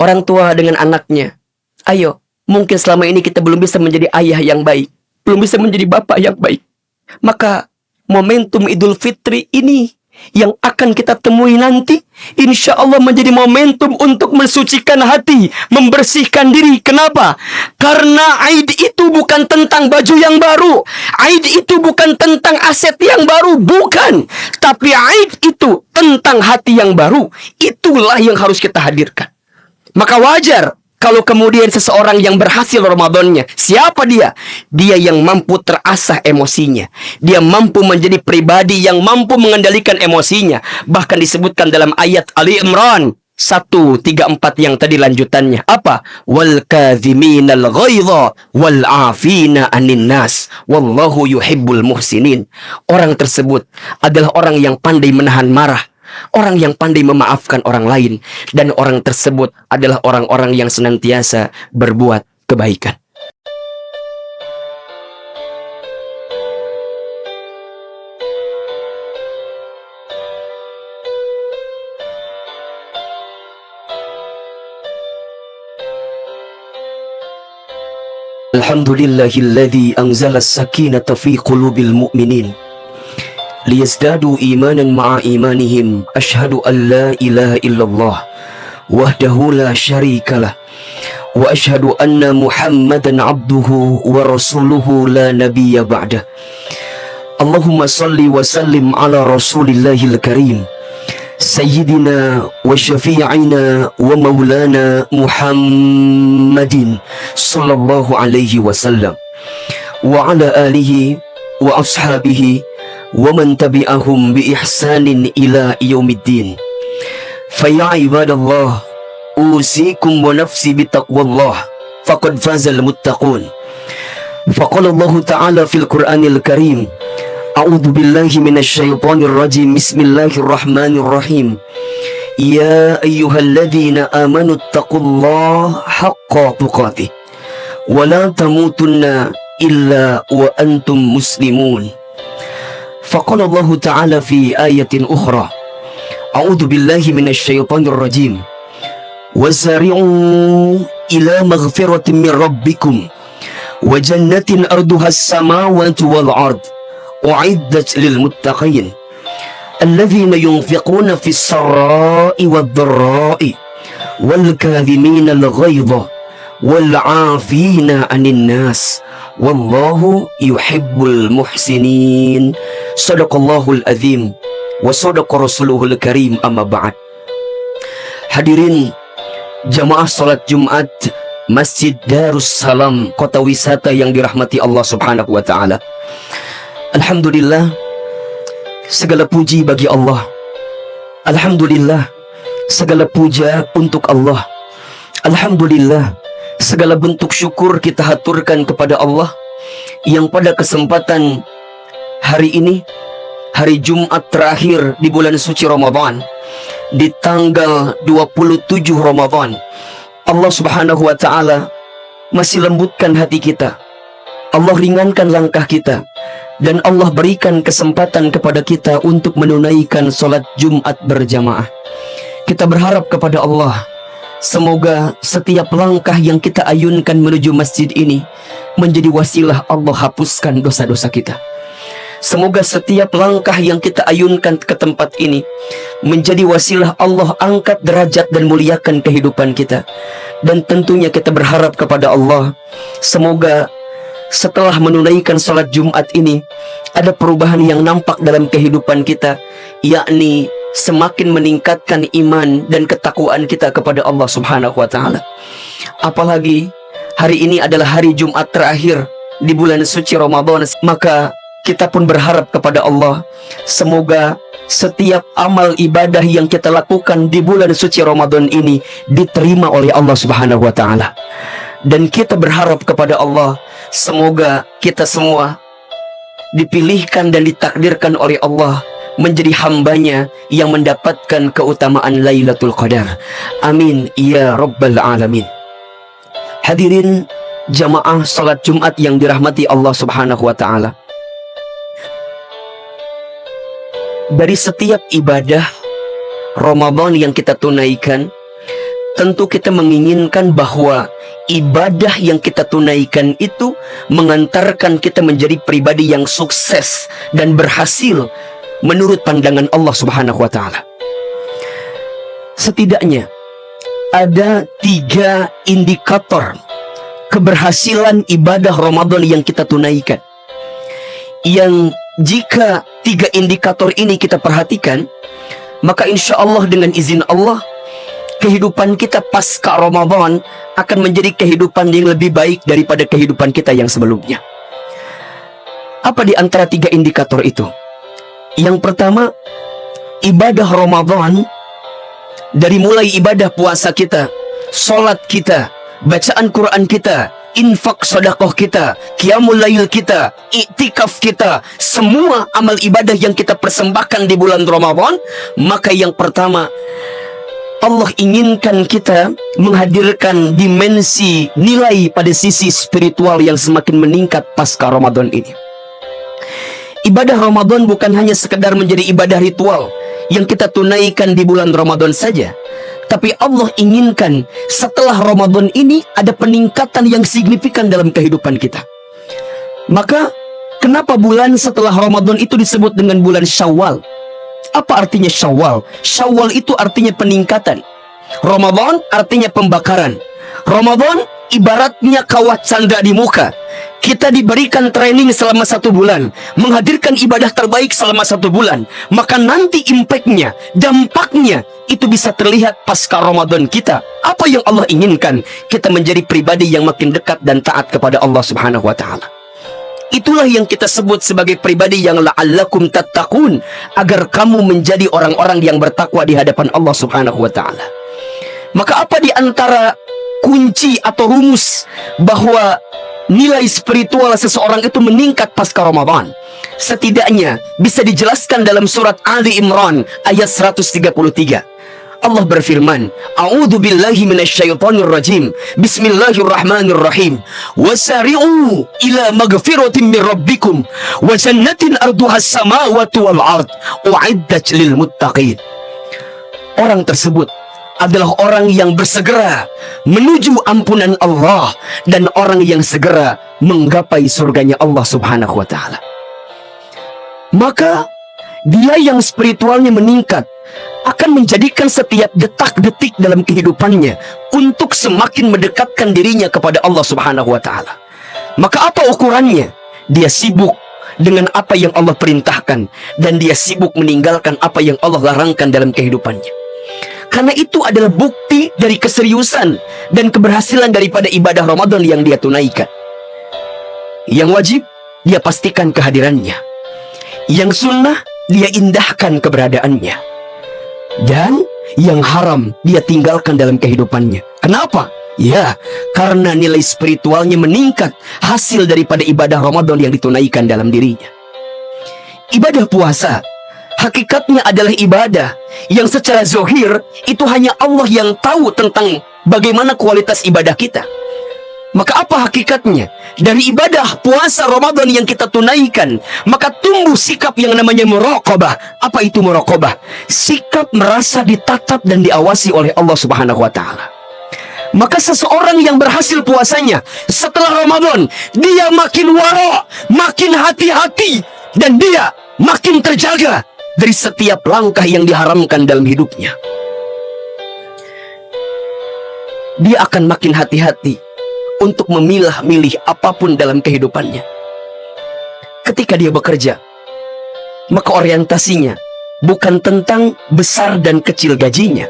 Orang tua dengan anaknya. Ayo, mungkin selama ini kita belum bisa menjadi ayah yang baik, belum bisa menjadi bapak yang baik. Maka momentum Idul Fitri ini yang akan kita temui nanti, insya Allah menjadi momentum untuk mensucikan hati, membersihkan diri. Kenapa? Karena Aid itu bukan tentang baju yang baru, Aid itu bukan tentang aset yang baru, bukan. Tapi Aid itu tentang hati yang baru. Itulah yang harus kita hadirkan. Maka wajar kalau kemudian seseorang yang berhasil Ramadannya, siapa dia? Dia yang mampu terasah emosinya. Dia mampu menjadi pribadi yang mampu mengendalikan emosinya. Bahkan disebutkan dalam ayat Ali Imran 134 yang tadi lanjutannya. Apa? Wal kadhiminal ghaidha wal afina anin nas wallahu yuhibbul muhsinin. Orang tersebut adalah orang yang pandai menahan marah, orang yang pandai memaafkan orang lain, dan orang tersebut adalah orang-orang yang senantiasa berbuat kebaikan. Alhamdulillahilladzi anzala as-sakinata fi qulubil mu'minin liyazdadu imanan ma'a imanihim. Ashhadu an la ilaha illallah wahdahu la syarikalah wa ashhadu anna Muhammadan abduhu wa rasuluhu la nabiyya ba'dah. Allahumma salli wa sallim ala rasulillahil karim sayyidina wa syafi'ina wa maulana Muhammadin sallallahu alaihi wasallam wa ala alihi wa ashabihi wa man tabi'ahum bi ihsanin ila yaumiddin. Fa ya ibadallah, usikum wa nafsi bi taqwallah, faqad fazal muttaqun. Faqala Allah ta'ala fil Qur'anil Karim, a'udzu billahi minasy syaithanir rajim, bismillahir rahmanir rahim. Ya ayyuhalladzina amanu taqullaha haqqa tuqatih wa la tamutunna illa wa antum muslimun. Faqala Allah ta'ala fi ayatin ukhra, a'udzu billahi minasy syaithanir rajim, wasari'u ila maghfiratin min rabbikum wa jannatin arduha as-samawati wal ard u'iddat lil muttaqin alladzina yunfiquna fis sarra'i wad dharra'i wal kadhimina al ghaidha wal 'afina 'anil nas wallahu yuhibbul muhsinin. Shadaqallahul azim wa shadaqa rasuluhul karim. Amma ba'd. Hadirin jamaah salat Jumat Masjid Darussalam, kota wisata yang dirahmati Allah Subhanahu wa taala. Alhamdulillah, segala puji bagi Allah. Alhamdulillah, segala puja untuk Allah. Alhamdulillah, segala bentuk syukur kita haturkan kepada Allah yang pada kesempatan hari ini, hari Jumat terakhir di bulan suci Ramadan, di tanggal 27 Ramadan, Allah Subhanahu wa taala masih lembutkan hati kita. Allah ringankan langkah kita, dan Allah berikan kesempatan kepada kita untuk menunaikan sholat Jumat berjamaah. Kita berharap kepada Allah, semoga setiap langkah yang kita ayunkan menuju masjid ini menjadi wasilah Allah hapuskan dosa-dosa kita. Semoga setiap langkah yang kita ayunkan ke tempat ini menjadi wasilah Allah angkat derajat dan muliakan kehidupan kita. Dan tentunya kita berharap kepada Allah, semoga setelah menunaikan salat Jumat ini ada perubahan yang nampak dalam kehidupan kita, yakni semakin meningkatkan iman dan ketakwaan kita kepada Allah Subhanahu wa taala. Apalagi hari ini adalah hari Jumat terakhir di bulan suci Ramadan, maka kita pun berharap kepada Allah, semoga setiap amal ibadah yang kita lakukan di bulan suci Ramadan ini diterima oleh Allah Subhanahu wa taala. Dan kita berharap kepada Allah, semoga kita semua dipilihkan dan ditakdirkan oleh Allah menjadi hambanya yang mendapatkan keutamaan Lailatul Qadar. Amin ya rabbal alamin. Hadirin jamaah salat Jumat yang dirahmati Allah Subhanahu wa taala. Dari setiap ibadah Ramadan yang kita tunaikan, tentu kita menginginkan bahwa ibadah yang kita tunaikan itu mengantarkan kita menjadi pribadi yang sukses dan berhasil menurut pandangan Allah Subhanahu wa Ta'ala. Setidaknya ada 3 indikator keberhasilan ibadah Ramadan yang kita tunaikan, yang jika 3 indikator ini kita perhatikan, maka insya Allah dengan izin Allah, kehidupan kita pasca Ramadan akan menjadi kehidupan yang lebih baik daripada kehidupan kita yang sebelumnya. Apa di antara 3 indikator itu? Yang pertama, ibadah Ramadan, dari mulai ibadah puasa kita, sholat kita, bacaan Quran kita, infak sedekah kita, qiyamul lail kita, iktikaf kita, semua amal ibadah yang kita persembahkan di bulan Ramadan, maka yang pertama, Allah inginkan kita menghadirkan dimensi nilai pada sisi spiritual yang semakin meningkat pasca Ramadan ini. Ibadah Ramadan bukan hanya sekedar menjadi ibadah ritual yang kita tunaikan di bulan Ramadan saja, tapi Allah inginkan setelah Ramadan ini ada peningkatan yang signifikan dalam kehidupan kita. Maka kenapa bulan setelah Ramadan itu disebut dengan bulan Syawal? Apa artinya Syawal? Syawal itu artinya peningkatan. Ramadan artinya pembakaran. Ramadan ibaratnya kawat canda di muka. Kita diberikan training selama 1 bulan, menghadirkan ibadah terbaik selama 1 bulan. Maka nanti impactnya, dampaknya itu bisa terlihat pasca Ramadan kita. Apa yang Allah inginkan? Kita menjadi pribadi yang makin dekat dan taat kepada Allah Subhanahu wa Ta'ala. Itulah yang kita sebut sebagai pribadi yang la'allakum tattaqun, agar kamu menjadi orang-orang yang bertakwa di hadapan Allah Subhanahu wa Ta'ala. Maka apa di antara kunci atau rumus bahwa nilai spiritual seseorang itu meningkat pasca Ramadan? Setidaknya bisa dijelaskan dalam surat Ali Imran ayat 133. Allah berfirman, A'udzu billahi minasyaitonir rajim. Bismillahirrahmanirrahim. Wasari'u ila magfiratin min rabbikum wa jannatin arduha as-samawati wal ard u'iddat lil muttaqin. Orang tersebut adalah orang yang bersegera menuju ampunan Allah dan orang yang segera menggapai surganya Allah Subhanahu wa Ta'ala. Maka dia yang spiritualnya meningkat akan menjadikan setiap detak-detik dalam kehidupannya untuk semakin mendekatkan dirinya kepada Allah Subhanahu wa Ta'ala. Maka apa ukurannya? Dia sibuk dengan apa yang Allah perintahkan, dan dia sibuk meninggalkan apa yang Allah larangkan dalam kehidupannya. Karena itu adalah bukti dari keseriusan dan keberhasilan daripada ibadah Ramadan yang dia tunaikan. Yang wajib, dia pastikan kehadirannya. Yang sunnah, dia indahkan keberadaannya. Dan yang haram, dia tinggalkan dalam kehidupannya. Kenapa? Ya, karena nilai spiritualnya meningkat hasil daripada ibadah Ramadan yang ditunaikan dalam dirinya. Ibadah puasa hakikatnya adalah ibadah yang secara zahir itu hanya Allah yang tahu tentang bagaimana kualitas ibadah kita. Maka apa hakikatnya? Dari ibadah puasa Ramadan yang kita tunaikan, maka tumbuh sikap yang namanya muraqabah. Apa itu muraqabah? Sikap merasa ditatap dan diawasi oleh Allah Subhanahu wa Ta'ala. Maka seseorang yang berhasil puasanya setelah Ramadan, dia makin wara, makin hati-hati, dan dia makin terjaga dari setiap langkah yang diharamkan dalam hidupnya. Dia akan makin hati-hati untuk memilah-milih apapun dalam kehidupannya. Ketika dia bekerja, maka orientasinya bukan tentang besar dan kecil gajinya,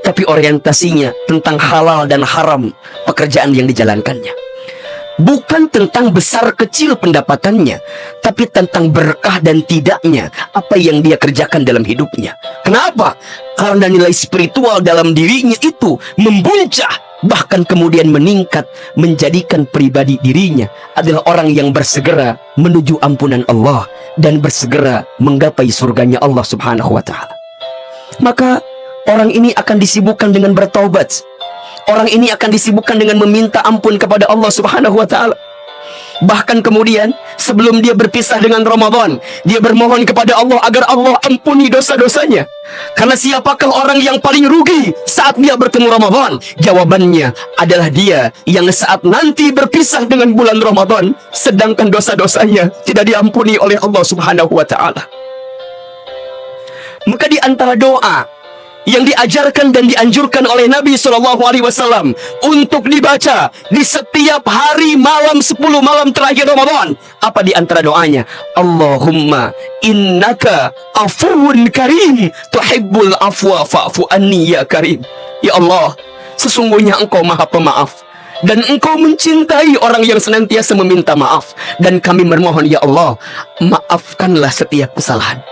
tapi orientasinya tentang halal dan haram pekerjaan yang dijalankannya. Bukan tentang besar kecil pendapatannya, tapi tentang berkah dan tidaknya apa yang dia kerjakan dalam hidupnya. Kenapa? Karena nilai spiritual dalam dirinya itu membuncah, bahkan kemudian meningkat, menjadikan pribadi dirinya adalah orang yang bersegera menuju ampunan Allah dan bersegera menggapai surganya Allah Subhanahu wa Ta'ala. Maka orang ini akan disibukkan dengan bertaubat. Orang ini akan disibukkan dengan meminta ampun kepada Allah Subhanahu wa Ta'ala. Bahkan kemudian sebelum dia berpisah dengan Ramadan, dia bermohon kepada Allah agar Allah ampuni dosa-dosanya. Karena siapakah orang yang paling rugi saat dia bertemu Ramadan? Jawabannya adalah dia yang saat nanti berpisah dengan bulan Ramadan, sedangkan dosa-dosanya tidak diampuni oleh Allah Subhanahu wa ta'ala. Maka di antara doa yang diajarkan dan dianjurkan oleh Nabi SAW untuk dibaca di setiap hari malam 10 malam terakhir Ramadan, apa di antara doanya? Allahumma innaka afuwun karim tuhibbul afwa fa'fu anni ya karim. Ya Allah, sesungguhnya Engkau Maha Pemaaf dan Engkau mencintai orang yang senantiasa meminta maaf, dan kami memohon ya Allah, maafkanlah setiap kesalahan.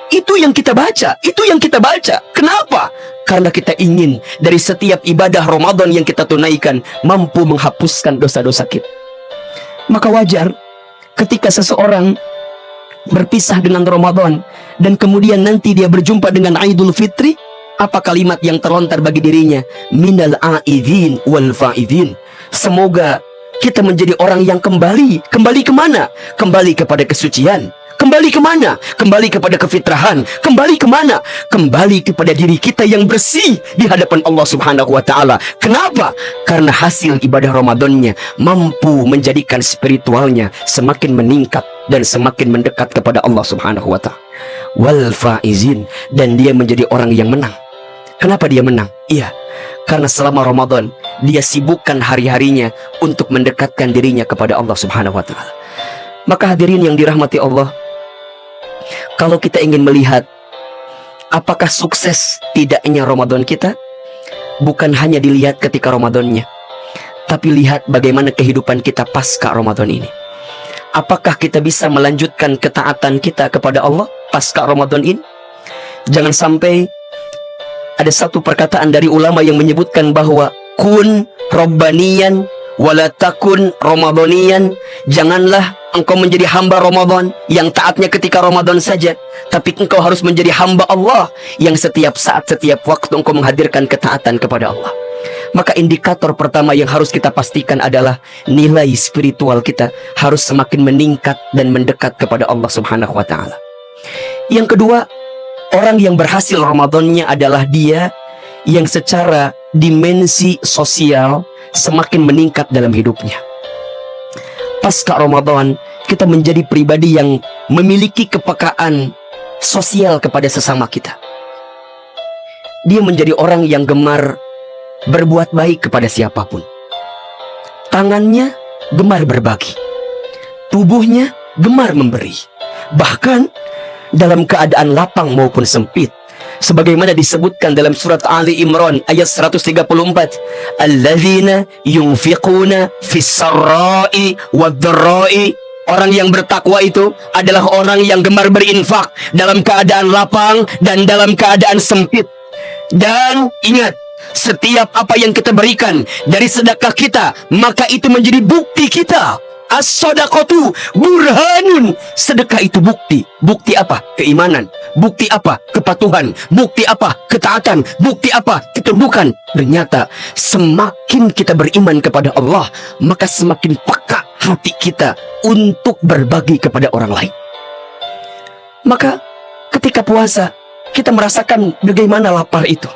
Itu yang kita baca, itu yang kita baca. Kenapa? Karena kita ingin dari setiap ibadah Ramadan yang kita tunaikan mampu menghapuskan dosa-dosa kita. Maka wajar ketika seseorang berpisah dengan Ramadan dan kemudian nanti dia berjumpa dengan Idul Fitri, apa kalimat yang terlontar bagi dirinya? Minal aidin wal faidin. Semoga kita menjadi orang yang kembali kemana? Kembali kepada kesucian. Kembali kemana? Kembali kepada kefitrahan. Kembali kemana? Kembali kepada diri kita yang bersih di hadapan Allah Subhanahu wa ta'ala. Kenapa? Karena hasil ibadah Ramadannya mampu menjadikan spiritualnya semakin meningkat dan semakin mendekat kepada Allah Subhanahu wa ta'ala. Wal faizin, dan dia menjadi orang yang menang. Kenapa dia menang? Iya, karena selama Ramadan dia sibukkan hari-harinya untuk mendekatkan dirinya kepada Allah Subhanahu wa ta'ala. Maka hadirin yang dirahmati Allah, kalau kita ingin melihat apakah sukses tidaknya Ramadan kita, bukan hanya dilihat ketika Ramadannya, tapi lihat bagaimana kehidupan kita pasca Ramadan ini. Apakah kita bisa melanjutkan ketaatan kita kepada Allah pasca Ramadan ini? Jangan sampai ada satu perkataan dari ulama yang menyebutkan bahwa kun robbaniyan wala takun ramadhaniyan. Janganlah engkau menjadi hamba Ramadan yang taatnya ketika Ramadan saja, tapi engkau harus menjadi hamba Allah yang setiap saat, setiap waktu engkau menghadirkan ketaatan kepada Allah. Maka indikator pertama yang harus kita pastikan adalah nilai spiritual kita harus semakin meningkat dan mendekat kepada Allah Subhanahu wa ta'ala. Yang kedua, orang yang berhasil Ramadannya adalah dia yang secara dimensi sosial semakin meningkat dalam hidupnya. Pasca Ramadan, kita menjadi pribadi yang memiliki kepekaan sosial kepada sesama kita. Dia menjadi orang yang gemar berbuat baik kepada siapapun. Tangannya gemar berbagi, tubuhnya gemar memberi, bahkan dalam keadaan lapang maupun sempit. Sebagaimana disebutkan dalam surat Ali Imran ayat 134, alladzina yunfiquna fis sarra'i wad-dharra'i. Orang yang bertakwa itu adalah orang yang gemar berinfak dalam keadaan lapang dan dalam keadaan sempit. Dan ingat, setiap apa yang kita berikan dari sedekah kita, maka itu menjadi bukti kita. As-sadaqatu burhanun. Sedekah itu bukti. Bukti apa? Keimanan. Bukti apa? Kepatuhan. Bukti apa? Ketaatan. Bukti apa? Ketundukan. Ternyata semakin kita beriman kepada Allah, maka semakin peka hati kita untuk berbagi kepada orang lain. Maka ketika puasa, kita merasakan bagaimana lapar itu.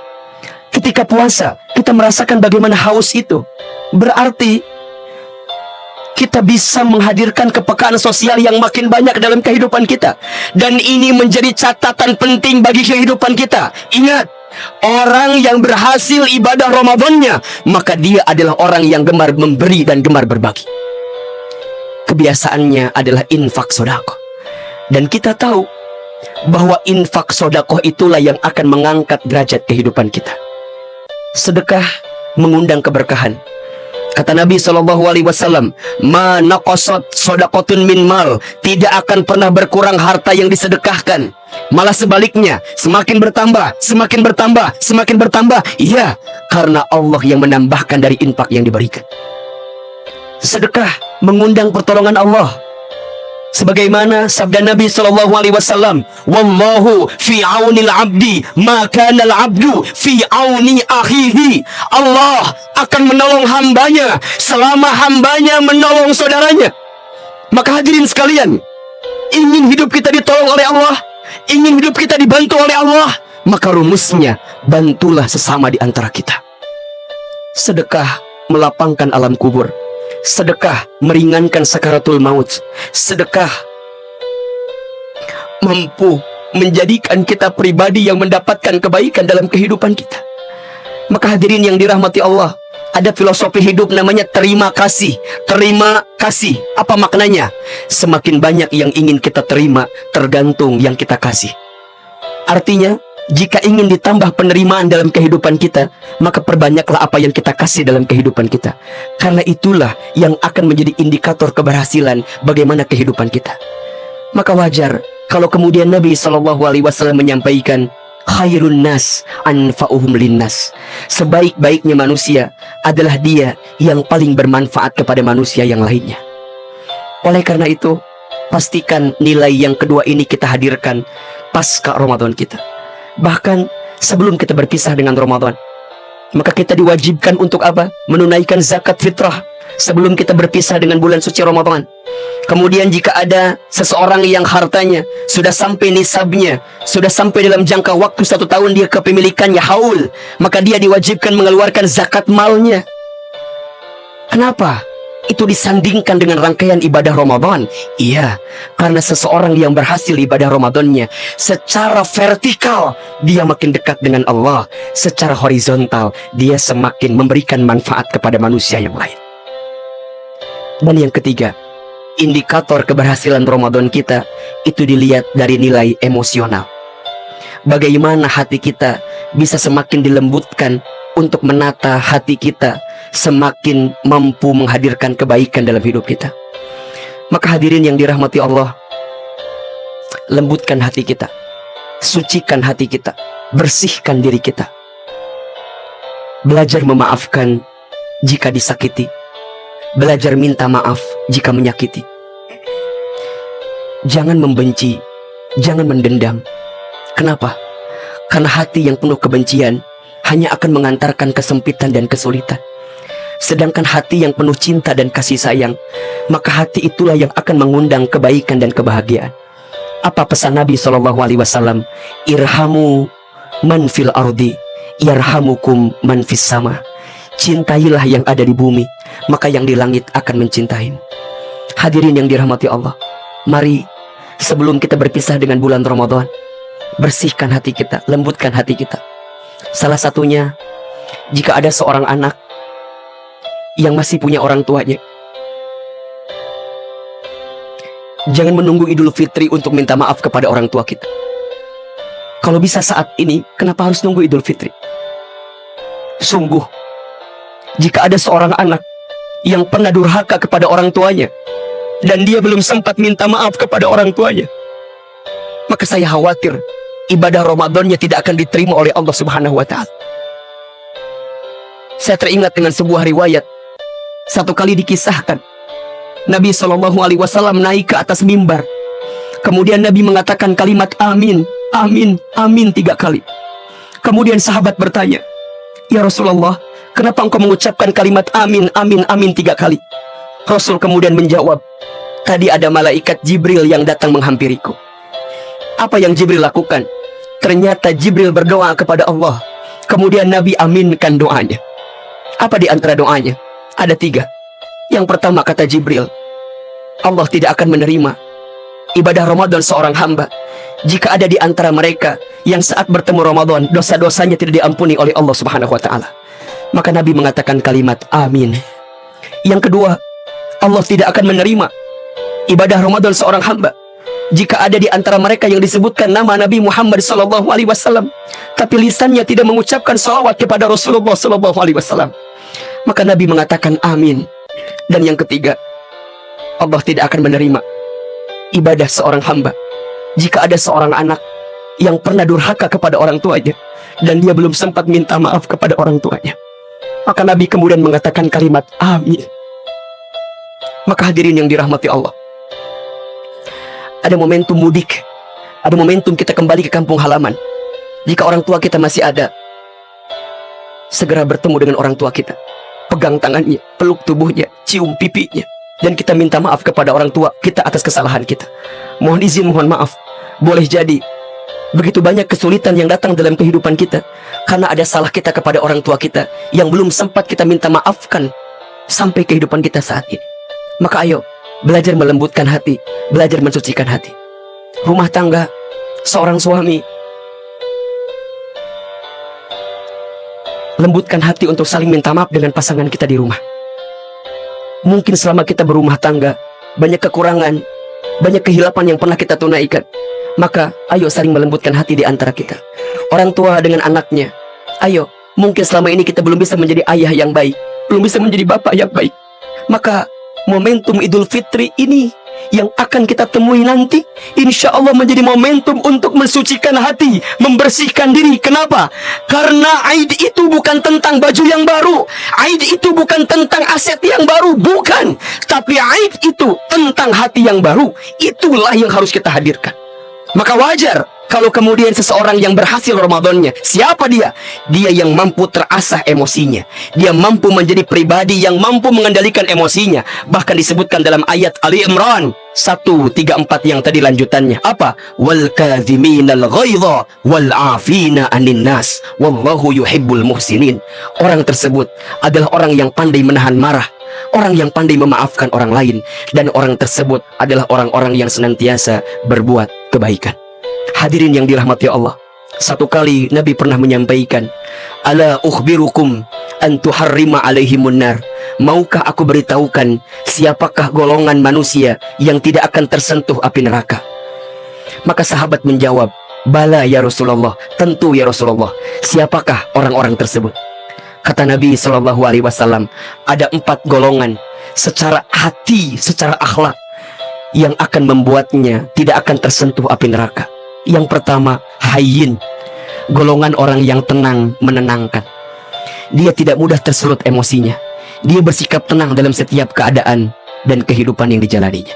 Ketika puasa, kita merasakan bagaimana haus itu. Berarti kita bisa menghadirkan kepekaan sosial yang makin banyak dalam kehidupan kita. Dan ini menjadi catatan penting bagi kehidupan kita. Ingat, orang yang berhasil ibadah Ramadannya, maka dia adalah orang yang gemar memberi dan gemar berbagi. Kebiasaannya adalah infak sedekah. Dan kita tahu bahwa infak sedekah itulah yang akan mengangkat derajat kehidupan kita. Sedekah mengundang keberkahan. Kata Nabi SAW, ma naqasat shadaqatun min mal. Tidak akan pernah berkurang harta yang disedekahkan. Malah sebaliknya, semakin bertambah, semakin bertambah, semakin bertambah. Iya, karena Allah yang menambahkan dari infak yang diberikan. Sedekah mengundang pertolongan Allah. Sebagaimana sabda Nabi sallallahu alaihi wasallam, "Wallahu fi aunil 'abdi, ma kana al-'abdu fi auni akhihi." Allah akan menolong hambanya selama hambanya menolong saudaranya. Maka hadirin sekalian, ingin hidup kita ditolong oleh Allah, ingin hidup kita dibantu oleh Allah, maka rumusnya bantulah sesama di antara kita. Sedekah melapangkan alam kubur. Sedekah meringankan sakaratul maut. Sedekah mampu menjadikan kita pribadi yang mendapatkan kebaikan dalam kehidupan kita. Maka hadirin yang dirahmati Allah, ada filosofi hidup namanya terima kasih. Terima kasih, apa maknanya? Semakin banyak yang ingin kita terima, tergantung yang kita kasih. Artinya, jika ingin ditambah penerimaan dalam kehidupan kita, maka perbanyaklah apa yang kita kasih dalam kehidupan kita. Karena itulah yang akan menjadi indikator keberhasilan bagaimana kehidupan kita. Maka wajar kalau kemudian Nabi SAW menyampaikan, khairun nas anfa'uhum linnas. Sebaik-baiknya manusia adalah dia yang paling bermanfaat kepada manusia yang lainnya. Oleh karena itu, pastikan nilai yang kedua ini kita hadirkan pasca Ramadan kita. Bahkan sebelum kita berpisah dengan Ramadan, maka kita diwajibkan untuk apa? Menunaikan zakat fitrah sebelum kita berpisah dengan bulan suci Ramadan. Kemudian jika ada seseorang yang hartanya sudah sampai nisabnya, sudah sampai dalam jangka waktu 1 tahun dia kepemilikannya haul, maka dia diwajibkan mengeluarkan zakat malnya. Kenapa? Itu disandingkan dengan rangkaian ibadah Ramadan. Iya, karena seseorang yang berhasil ibadah Ramadannya secara vertikal, dia makin dekat dengan Allah. Secara horizontal, dia semakin memberikan manfaat kepada manusia yang lain. Dan yang ketiga, indikator keberhasilan Ramadan kita itu dilihat dari nilai emosional. Bagaimana hati kita bisa semakin dilembutkan untuk menata hati kita, semakin mampu menghadirkan kebaikan dalam hidup kita. Maka hadirin yang dirahmati Allah, lembutkan hati kita, sucikan hati kita, bersihkan diri kita. Belajar memaafkan jika disakiti, belajar minta maaf jika menyakiti. Jangan membenci, jangan mendendam. Kenapa? Karena hati yang penuh kebencian hanya akan mengantarkan kesempitan dan kesulitan. Sedangkan hati yang penuh cinta dan kasih sayang, maka hati itulah yang akan mengundang kebaikan dan kebahagiaan. Apa pesan Nabi SAW? Irhamu man fil ardi, yarhamukum man fis sama. Cintailah yang ada di bumi, maka yang di langit akan mencintaimu. Hadirin yang dirahmati Allah, mari sebelum kita berpisah dengan bulan Ramadan, bersihkan hati kita, lembutkan hati kita. Salah satunya, jika ada seorang anak yang masih punya orang tuanya, jangan menunggu Idul Fitri untuk minta maaf kepada orang tua kita. Kalau bisa saat ini, kenapa harus nunggu Idul Fitri? Sungguh, jika ada seorang anak yang pernah durhaka kepada orang tuanya dan dia belum sempat minta maaf kepada orang tuanya, maka saya khawatir ibadah Ramadannya tidak akan diterima oleh Allah Subhanahu wa Ta'ala. Saya teringat dengan sebuah riwayat. Satu kali dikisahkan, Nabi SAW naik ke atas mimbar. Kemudian Nabi mengatakan kalimat amin, amin, amin 3 kali. Kemudian sahabat bertanya, ya Rasulullah, kenapa engkau mengucapkan kalimat amin, amin, amin 3 kali? Rasul kemudian menjawab, tadi ada malaikat Jibril yang datang menghampiriku. Apa yang Jibril lakukan? Ternyata Jibril berdoa kepada Allah. Kemudian Nabi aminkan doanya. Apa di antara doanya? Ada 3. Yang pertama kata Jibril, Allah tidak akan menerima ibadah Ramadan seorang hamba jika ada di antara mereka yang saat bertemu Ramadan dosa-dosanya tidak diampuni oleh Allah Subhanahu wa Ta'ala. Maka Nabi mengatakan kalimat amin. Yang kedua, Allah tidak akan menerima ibadah Ramadan seorang hamba jika ada di antara mereka yang disebutkan nama Nabi Muhammad SAW, tapi lisannya tidak mengucapkan salawat kepada Rasulullah SAW. Maka Nabi mengatakan amin. Dan yang ketiga, Allah tidak akan menerima ibadah seorang hamba jika ada seorang anak yang pernah durhaka kepada orang tuanya dan dia belum sempat minta maaf kepada orang tuanya. Maka Nabi kemudian mengatakan kalimat amin. Maka hadirin yang dirahmati Allah, ada momentum mudik, ada momentum kita kembali ke kampung halaman. Jika orang tua kita masih ada, segera bertemu dengan orang tua kita, pegang tangannya, peluk tubuhnya, cium pipinya, dan kita minta maaf kepada orang tua kita atas kesalahan kita. Mohon izin, mohon maaf. Boleh jadi begitu banyak kesulitan yang datang dalam kehidupan kita karena ada salah kita kepada orang tua kita yang belum sempat kita minta maafkan sampai kehidupan kita saat ini. Maka ayo, belajar melembutkan hati, belajar mensucikan hati. Rumah tangga, seorang suami, lembutkan hati untuk saling minta maaf dengan pasangan kita di rumah. Mungkin selama kita berumah tangga, banyak kekurangan, banyak kehilapan yang pernah kita tunaikan. Maka ayo saling melembutkan hati di antara kita. Orang tua dengan anaknya, ayo, mungkin selama ini kita belum bisa menjadi ayah yang baik, belum bisa menjadi bapak yang baik. Maka momentum Idul Fitri ini yang akan kita temui nanti, insya Allah menjadi momentum untuk mensucikan hati, membersihkan diri. Kenapa? Karena Aid itu bukan tentang baju yang baru, Aid itu bukan tentang aset yang baru, bukan. Tapi Aid itu tentang hati yang baru. Itulah yang harus kita hadirkan. Maka wajar kalau kemudian seseorang yang berhasil Ramadannya, siapa dia? Dia yang mampu terasah emosinya, dia mampu menjadi pribadi yang mampu mengendalikan emosinya. Bahkan disebutkan dalam ayat Ali Imran 134 yang tadi lanjutannya apa? Wal kadhiminal ghaidha wal afina anin nas wallahu yuhibbul muhsinin. Orang tersebut adalah orang yang pandai menahan marah, orang yang pandai memaafkan orang lain, dan orang tersebut adalah orang-orang yang senantiasa berbuat kebaikan. Hadirin yang dirahmati Allah, satu kali Nabi pernah menyampaikan, ala ukhbirukum an tuharrima alaihimun nar. Maukah aku beritahukan siapakah golongan manusia yang tidak akan tersentuh api neraka? Maka sahabat menjawab, bala ya Rasulullah, tentu ya Rasulullah. Siapakah orang-orang tersebut? Kata Nabi SAW, ada 4 golongan secara hati, secara akhlak, yang akan membuatnya tidak akan tersentuh api neraka. Yang pertama, hayyin, golongan orang yang tenang, menenangkan. Dia tidak mudah tersulut emosinya. Dia bersikap tenang dalam setiap keadaan dan kehidupan yang dijalaninya.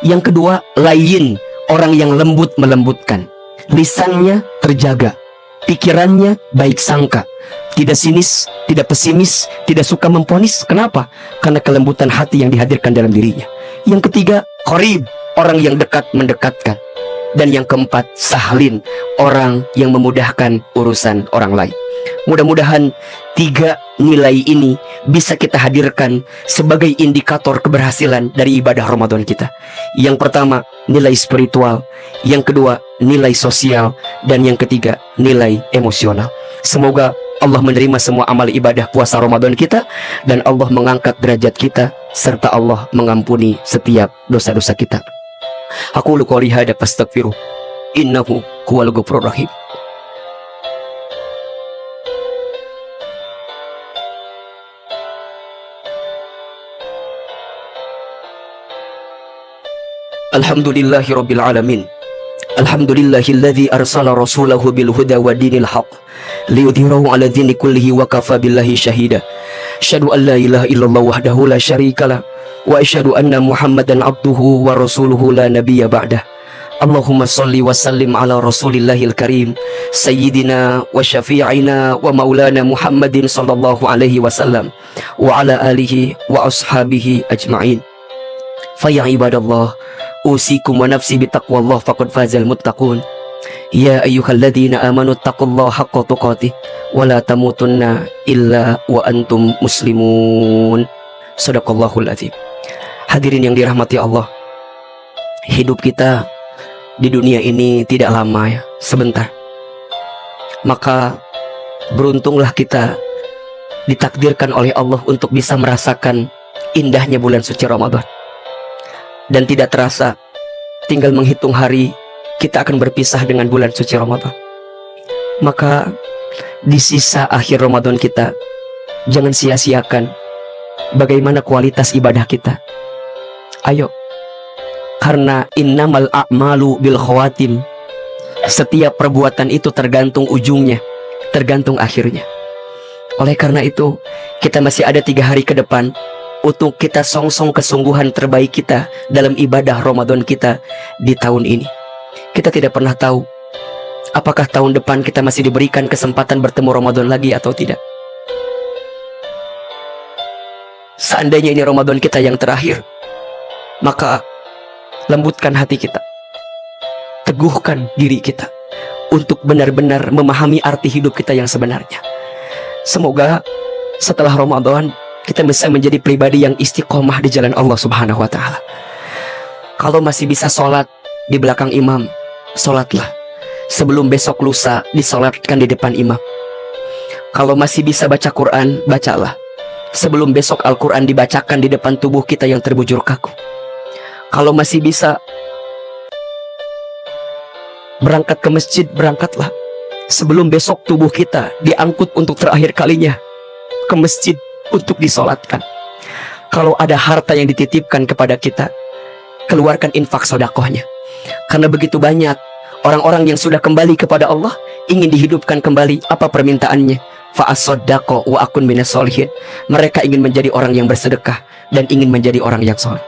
Yang kedua, layyin, orang yang lembut melembutkan. Lisannya terjaga, pikirannya baik sangka, tidak sinis, tidak pesimis, tidak suka memponis. Kenapa? Karena kelembutan hati yang dihadirkan dalam dirinya. Yang ketiga, qarib, orang yang dekat mendekatkan. Dan yang keempat, sahlin, orang yang memudahkan urusan orang lain. Mudah-mudahan 3 nilai ini bisa kita hadirkan sebagai indikator keberhasilan dari ibadah Ramadan kita. Yang pertama, nilai spiritual. Yang kedua, nilai sosial. Dan yang ketiga, nilai emosional. Semoga Allah menerima semua amal ibadah puasa Ramadan kita, dan Allah mengangkat derajat kita, serta Allah mengampuni setiap dosa-dosa kita. Aqulu qouli hadza fastaghfiruh, innahu huwal ghafurur rahim. Alhamdulillahi rabbil alamin. Alhamdulillahilladzi arsala rasulahu bil huda wa dinil haq liyudhhirahu 'ala dini kullihi wa kafa billahi syahida. Asyhadu an la ilaha illallah wahdahu la syarikalah wa asyhadu anna Muhammadan abduhu wa rasuluhu la nabiyya ba'dah. Allahumma salli wa sallim ala rasulillahil karim sayyidina wa syafi'ina wa maulana Muhammadin sallallahu alaihi wasallam wa ala alihi wa ashabihi ajma'in. Fa ya ibadallah, usikum wa nafsi bitaqwallah faqad fazal muttaqun. Ya ayyuhalladzina amanu taqullaha haqqa tuqatih wa la tamutunna illa wa antum muslimun. Shadaqallahul azim. Hadirin yang dirahmati Allah, hidup kita di dunia ini tidak lama ya, sebentar. Maka beruntunglah kita ditakdirkan oleh Allah untuk bisa merasakan indahnya bulan suci Ramadan. Dan tidak terasa, tinggal menghitung hari, kita akan berpisah dengan bulan suci Ramadan. Maka di sisa akhir Ramadan kita, jangan sia-siakan bagaimana kualitas ibadah kita. Ayo, karena innamal a'malu bil khawatim. Setiap perbuatan itu tergantung ujungnya, tergantung akhirnya. Oleh karena itu, kita masih ada 3 hari ke depan untuk kita songsong kesungguhan terbaik kita dalam ibadah Ramadan kita di tahun ini. Kita tidak pernah tahu apakah tahun depan kita masih diberikan kesempatan bertemu Ramadan lagi atau tidak. Seandainya ini Ramadan kita yang terakhir, maka lembutkan hati kita, teguhkan diri kita untuk benar-benar memahami arti hidup kita yang sebenarnya. Semoga setelah Ramadan kita bisa menjadi pribadi yang istiqomah di jalan Allah Subhanahu wa Ta'ala. Kalau masih bisa sholat di belakang imam, sholatlah. Sebelum besok lusa disolatkan di depan imam. Kalau masih bisa baca Quran, bacalah. Sebelum besok Al-Quran dibacakan di depan tubuh kita yang terbujur kaku. Kalau masih bisa berangkat ke masjid, berangkatlah. Sebelum besok tubuh kita diangkut untuk terakhir kalinya ke masjid untuk disolatkan. Kalau ada harta yang dititipkan kepada kita, keluarkan infak sodakohnya. Karena begitu banyak orang-orang yang sudah kembali kepada Allah, ingin dihidupkan kembali. Apa permintaannya? Fa'asoddaqo wa akun minas solihin. Mereka ingin menjadi orang yang bersedekah dan ingin menjadi orang yang soleh.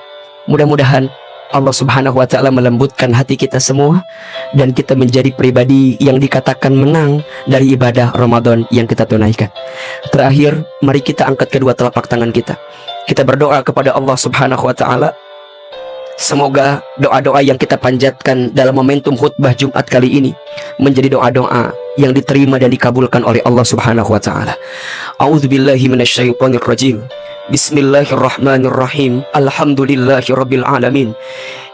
Mudah-mudahan Allah Subhanahu wa Ta'ala melembutkan hati kita semua dan kita menjadi pribadi yang dikatakan menang dari ibadah Ramadan yang kita tunaikan. Terakhir, mari kita angkat kedua telapak tangan kita. Kita berdoa kepada Allah Subhanahu wa Ta'ala. Semoga doa-doa yang kita panjatkan dalam momentum khutbah Jumat kali ini menjadi doa-doa yang diterima dan dikabulkan oleh Allah Subhanahu wa Ta'ala. A'udzubillahi minasyaitonir rajim. Bismillahirrahmanirrahim. Alhamdulillahirabbil alamin.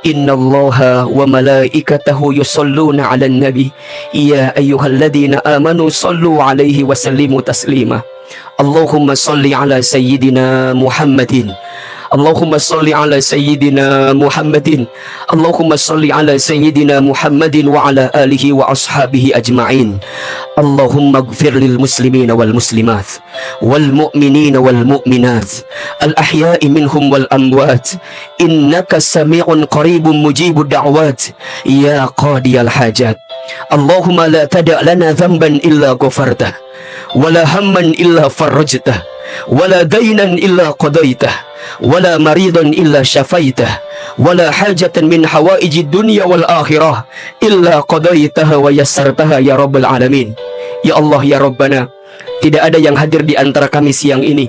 Innallaha wa malaikatahu yusholluna 'alan nabi. Ya ayyuhalladzina amanu shallu 'alaihi wa sallimu taslima. Allahumma shalli 'ala sayyidina Muhammadin. Allahumma salli ala sayyidina Muhammadin. Allahumma salli ala sayyidina Muhammadin wa ala alihi wa ashabihi ajma'in. Allahumma gfir lil muslimina wal muslimat wal mu'minina wal mu'minat al ahya'i minhum wal amwat innaka sami'un qaribun mujibud da'wat ya qadiyal hajat. Allahumma la tada' lana dhanban illa ghafartah wala hamman illa farajtah wala daynan illa qadaitah wala maridan illa syafaitah wala hajatan min hawaijid dunya wal akhirah illa qadaitaha wa yassartaha ya rabbal alamin. Ya Allah ya Rabbana, tidak ada yang hadir di antara kami siang ini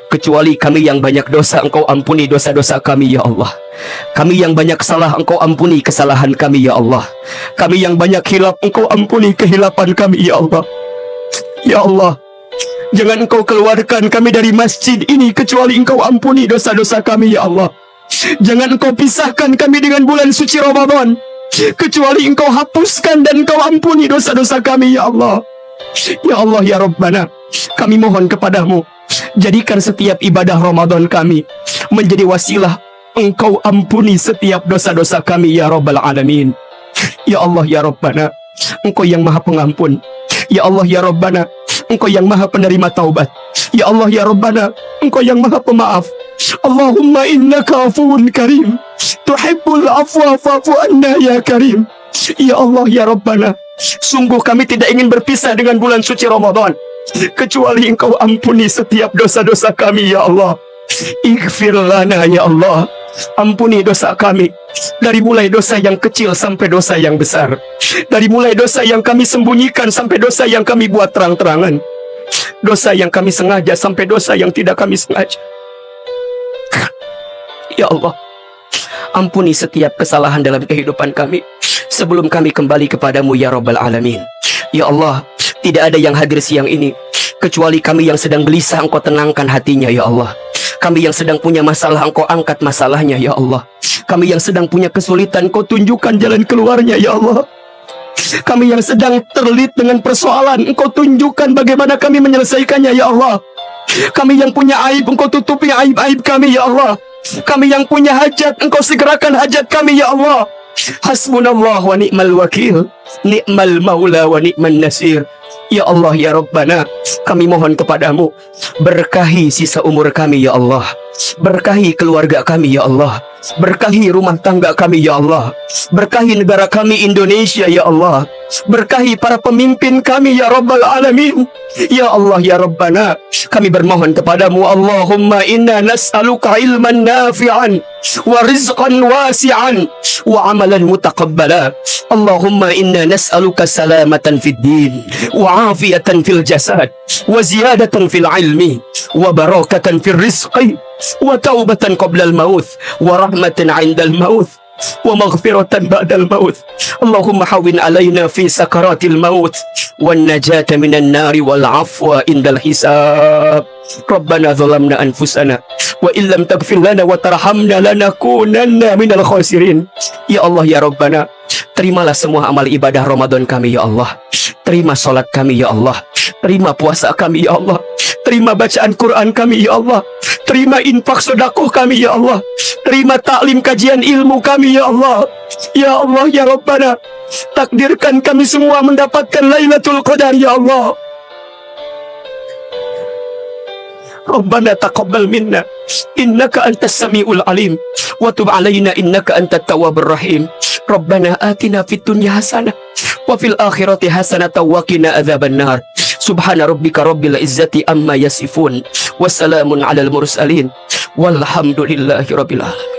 kecuali kami yang banyak dosa, Engkau ampuni dosa-dosa kami ya Allah. Kami yang banyak salah, Engkau ampuni kesalahan kami ya Allah. Kami yang banyak hilap, Engkau ampuni kehilapan kami ya Allah. Ya Allah, jangan Engkau keluarkan kami dari masjid ini kecuali Engkau ampuni dosa-dosa kami ya Allah. Jangan Engkau pisahkan kami dengan bulan suci Ramadan kecuali Engkau hapuskan dan Engkau ampuni dosa-dosa kami ya Allah. Ya Allah ya Rabbana, kami mohon kepadamu, jadikan setiap ibadah Ramadan kami menjadi wasilah Engkau ampuni setiap dosa-dosa kami ya Rabbal Alamin. Ya Allah ya Rabbana, Engkau yang maha pengampun. Ya Allah ya Rabbana, Engkau yang maha penerima taubat. Ya Allah ya Rabbana, Engkau yang maha pemaaf. Allahumma innaka afuun karim, tuhibbul afwa fa'fu anna ya karim. Ya Allah ya Rabbana, sungguh kami tidak ingin berpisah dengan bulan suci Ramadan kecuali Engkau ampuni setiap dosa-dosa kami ya Allah. Ighfir lana ya Allah, ampuni dosa kami, dari mulai dosa yang kecil sampai dosa yang besar, dari mulai dosa yang kami sembunyikan sampai dosa yang kami buat terang-terangan, dosa yang kami sengaja sampai dosa yang tidak kami sengaja. Ya Allah, ampuni setiap kesalahan dalam kehidupan kami sebelum kami kembali kepadamu ya Rabbal Alamin. Ya Allah, tidak ada yang hadir siang ini kecuali kami yang sedang gelisah, Engkau tenangkan hatinya ya Allah. Kami yang sedang punya masalah, Engkau angkat masalahnya ya Allah. Kami yang sedang punya kesulitan, Engkau tunjukkan jalan keluarnya ya Allah. Kami yang sedang terlilit dengan persoalan, Engkau tunjukkan bagaimana kami menyelesaikannya ya Allah. Kami yang punya aib, Engkau tutupi aib-aib kami ya Allah. Kami yang punya hajat, Engkau segerakan hajat kami ya Allah. Hasbunallah wa ni'mal wakil, ni'mal maula wa ni'man nasir. Ya Allah ya Rabbana, kami mohon kepadamu, berkahi sisa umur kami ya Allah. Berkahi keluarga kami ya Allah. Berkahi rumah tangga kami ya Allah. Berkahi negara kami Indonesia ya Allah. Berkahi para pemimpin kami ya Rabbal Alamin. Ya Allah ya Rabbana, kami bermohon kepadamu, Allahumma inna nas'aluka ilman nafi'an wa rizqan wasi'an wa amalan mutaqabbala. Allahumma inna nas'aluka salamatan fid din wa afiyatan fil jasad wa ziyadatan fil ilmi wa barakatan fil rizqi wa taubatan qabla al-maut wa rahmatan 'inda al-maut wa maghfiratan ba'da al-maut. Allahumma hawwin 'alaina fi sakaratil maut wan najata minan nari wal 'afwa indal hisab. Rabbana zalamna anfusana wa illam taghfir lana wa tarhamna lanakunanna minal khasirin. Ya Allah ya Rabbana, terimalah semua amal ibadah Ramadan kami ya Allah. Terima salat kami ya Allah. Terima puasa kami ya Allah. Terima bacaan Quran kami ya Allah. Terima infak sedekah kami ya Allah. Terima taklim kajian ilmu kami ya Allah. Ya Allah ya Rabbana, takdirkan kami semua mendapatkan Lailatul Qadar ya Allah. Rabbana taqabbal minna innaka antas samiul alim wa tub alaina innaka antat tawwabur rahim. Rabbana atina fid dunya hasanah wa fil akhirati hasanah wa qina adzaban nar. Subhana rabbika rabbil izzati amma yasifun wa salamun alal mursalin walhamdulillahi rabbil alamin.